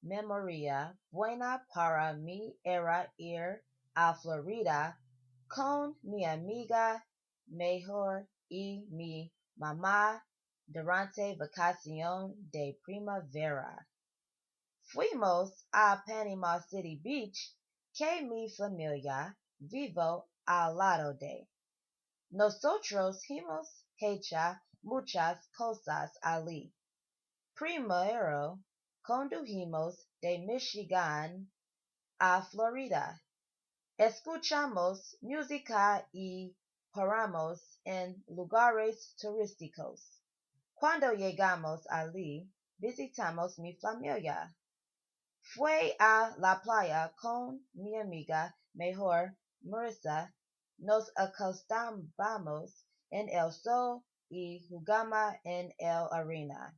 memoria buena para mi era ir a Florida con mi amiga mejor y mi mamá durante vacación de primavera. Fuimos a Panama City Beach, que mi familia vivo al lado de. Nosotros hemos hecho muchas cosas allí. Primero, condujimos de Michigan a Florida. Escuchamos música y paramos en lugares turísticos. Cuando llegamos allí, visitamos mi familia. Fue a la playa con mi amiga mejor, Marissa. Nos acostamos en el sol y jugamos en el arena.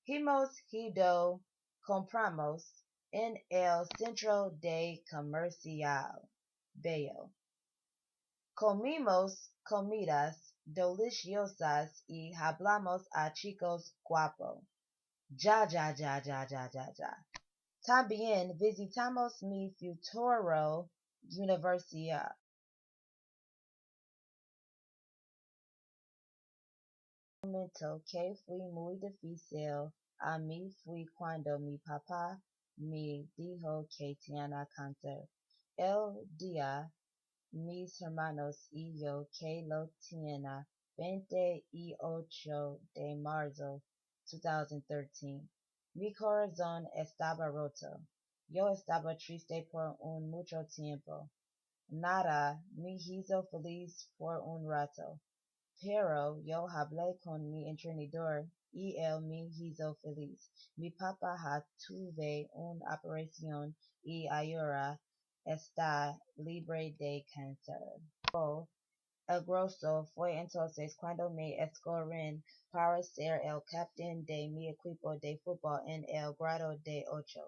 Hemos ido, compramos en el centro de comercial. Bello. Comimos comidas deliciosas y hablamos a chicos guapos. Ya, ya, ya, ya, ya, ya, ya. También visitamos mi futuro universidad. Un momento que fue muy difícil a mí fue cuando mi papá me dijo que tenía cáncer. El día mis hermanos y yo que lo tenía 28 de marzo 2013. Mi corazón estaba roto. Yo estaba triste por un mucho tiempo. Nada me hizo feliz por un rato, pero yo hablé con mi entrenador y él me hizo feliz. Mi papá tuvo una operación y ahora está libre de cáncer. Oh, el grosso fue entonces cuando me escogieron para ser el capitán de mi equipo de fútbol en el grado de 8.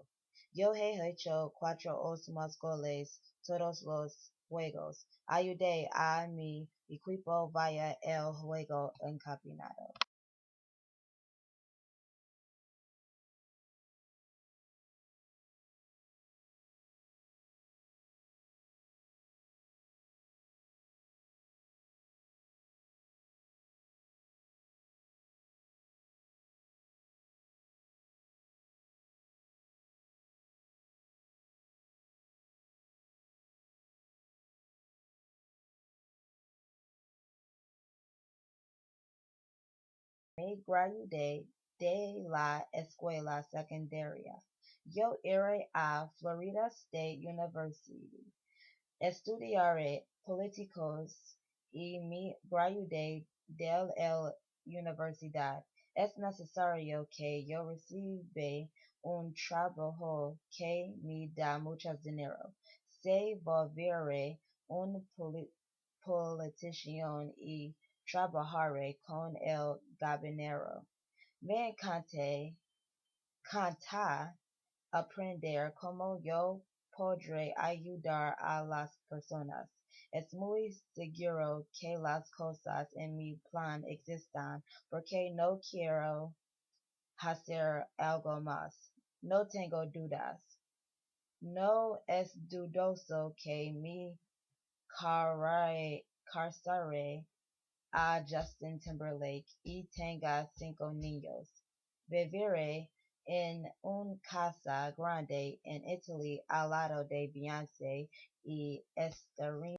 Yo he hecho 4 o más goles todos los juegos. Ayudé a mi equipo vaya el juego en campeonato. Me gradué de la escuela secundaria. Yo iré a Florida State University. Estudiaré políticos y me gradué de la universidad. Es necesario que yo reciba un trabajo que me da mucho dinero. Se volveré un politician y trabajaré con el gobierno. Me encanta aprender cómo yo podré ayudar a las personas. Es muy seguro que las cosas en mi plan existan porque no quiero hacer algo más. No tengo dudas. No es dudoso que me casaré a Justin Timberlake y tenga 5 niños. Viviré en una casa grande en Italy al lado de Beyoncé y estaré